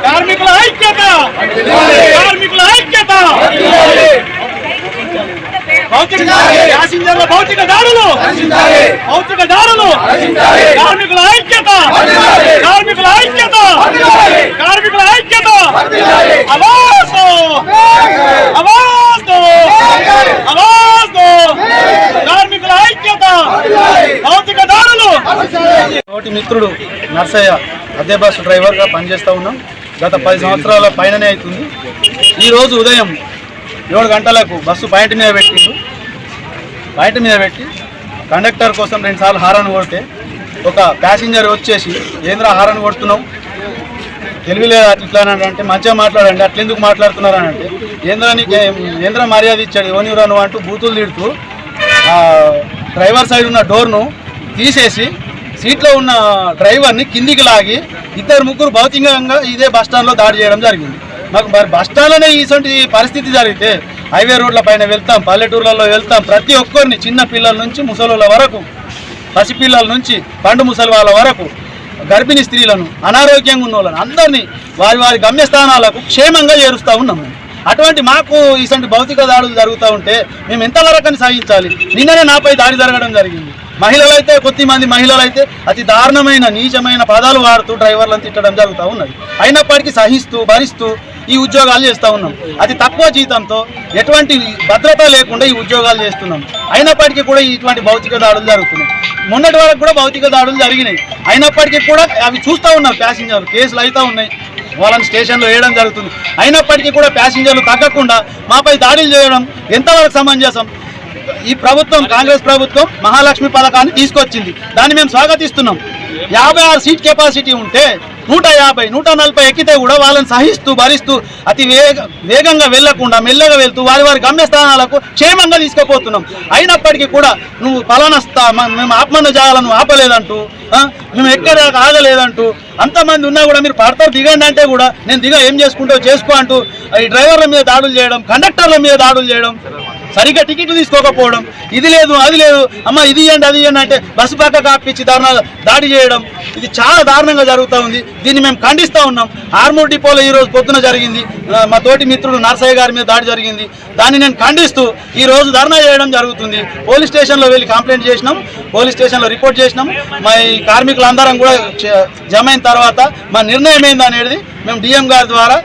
కార్మికుల ఐక్యత, కార్మికుల ఐక్యత. ప్యాసింజర్ల భౌతిక దాడులు, భౌతిక దాడులు. కార్మికుల ఐక్యత, కార్మికుల ఐక్యత, కార్మికుల ఐక్యత. ఆవాజ్ దో, ఆవాజ్ దో, ఆవాజ్ దో. కార్మికుల ఐక్యత, భౌతిక దాడులు. తోటి మిత్రుడు నర్సయ్య అదే బస్సు డ్రైవర్గా పనిచేస్తూ ఉన్నాం. గత 10 సంవత్సరాల పైననే అవుతుంది. ఈరోజు ఉదయం 7 గంటలకు బస్సు పాయింట్ మీద పెట్టిండు. పాయింట్ మీద పెట్టి కండక్టర్ కోసం 2 సార్లు హారన్ కొడితే ఒక ప్యాసింజర్ వచ్చేసి ఏంద్రా హారన్ కొడుతున్నావు, తెలివిలేదు అట్లా అంటే మంచిగా మాట్లాడండి, అట్లెందుకు మాట్లాడుతున్నారు అని అంటే ఏంద్ర మర్యాద ఇచ్చాడు ఎవనిరా నువ్వు అంటూ బూతులు తిడుతూ డ్రైవర్ సైడ్ ఉన్న డోర్ను తీసేసి సీట్లో ఉన్న డ్రైవర్ని కిందికి లాగి 2-3 భౌతికంగా ఇదే బస్టాండ్లో దాడి చేయడం జరిగింది. మాకు మరి బస్టాండ్లోనే ఇటువంటి పరిస్థితి జరిగితే హైవే రోడ్ల పైన వెళ్తాం, పల్లెటూర్లలో వెళ్తాం, ప్రతి ఒక్కరిని చిన్న పిల్లల నుంచి ముసలోళ్ళ వరకు, పసిపిల్లల నుంచి పండు ముసలి వాళ్ళ వరకు, గర్భిణీ స్త్రీలను, అనారోగ్యంగా ఉన్న వాళ్ళని అందరినీ వారి వారి గమ్యస్థానాలకు క్షేమంగా చేరుస్తూ ఉన్నాం. అటువంటి మాకు ఇటువంటి భౌతిక దాడులు జరుగుతూ ఉంటే మేము ఎంతవరకు సహించాలి? నిన్ననే నాపై దాడి జరగడం జరిగింది. మహిళలైతే కొద్దిమంది మహిళలైతే అతి దారుణమైన నీచమైన పదాలు వాడుతూ డ్రైవర్లను తిట్టడం జరుగుతూ ఉన్నది. అయినప్పటికీ సహిస్తూ భరిస్తూ ఈ ఉద్యోగాలు చేస్తూ ఉన్నాం. అతి తక్కువ జీతంతో ఎటువంటి భద్రత లేకుండా ఈ ఉద్యోగాలు చేస్తున్నాం. అయినప్పటికీ కూడా ఇటువంటి భౌతిక దాడులు జరుగుతున్నాయి. మొన్నటి వరకు కూడా భౌతిక దాడులు జరిగినాయి. అయినప్పటికీ కూడా అవి చూస్తూ ఉన్నారు ప్యాసింజర్లు, కేసులు అవుతూ ఉన్నాయి, వాళ్ళని స్టేషన్లో వేయడం జరుగుతుంది. అయినప్పటికీ కూడా ప్యాసింజర్లు తగ్గకుండా మాపై దాడులు చేయడం ఎంతవరకు సమంజసం? ఈ ప్రభుత్వం, కాంగ్రెస్ ప్రభుత్వం మహాలక్ష్మి పథకాన్ని తీసుకొచ్చింది. దాన్ని మేము స్వాగతిస్తున్నాం. 56 సీట్ కెపాసిటీ ఉంటే 150, 140 ఎక్కితే కూడా వాళ్ళని సహిస్తూ భరిస్తూ అతి వేగంగా వెళ్లకుండా మెల్లగా వెళ్తూ వారి వారి గమ్యస్థానాలకు క్షేమంగా తీసుకుపోతున్నాం. అయినప్పటికీ కూడా నువ్వు పలానా మేము ఆత్మహత్య చేయాలని ఆపలేదంటూ, మేము ఎక్కడ ఆగలేదంటూ అంతమంది ఉన్నా కూడా మీరు పడతారు దిగండి అంటే కూడా నేను దిగా ఏం చేసుకుంటావు చేసుకో అంటూ ఈ డ్రైవర్ల మీద దాడులు చేయడం, కండక్టర్ల మీద దాడులు చేయడం, సరిగ్గా టికెట్లు తీసుకోకపోవడం, ఇది లేదు అది లేదు అమ్మ ఇది ఇవ్వండి అది ఇవ్వండి అంటే బస్సు పక్క కాపిచ్చి దాడి చేయడం, ఇది చాలా దారుణంగా జరుగుతూ ఉంది. దీన్ని మేము ఖండిస్తూ ఉన్నాం. ఆర్మూర్ డిపోలో ఈరోజు పొద్దున జరిగింది, మా తోటి మిత్రుడు నర్సయ్య గారి మీద దాడి జరిగింది. దాన్ని నేను ఖండిస్తూ ఈరోజు ధర్నా చేయడం జరుగుతుంది. పోలీస్ స్టేషన్లో వెళ్ళి కంప్లైంట్ చేసినాం, పోలీస్ స్టేషన్లో రిపోర్ట్ చేసినాం. మా ఈ కార్మికులందరం కూడా జమ అయిన తర్వాత మా నిర్ణయం ఏందనేది మేము డిఎం గారి ద్వారా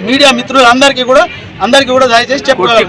మీడియా మిత్రులందరికీ కూడా దయచేసి చెప్పాలి.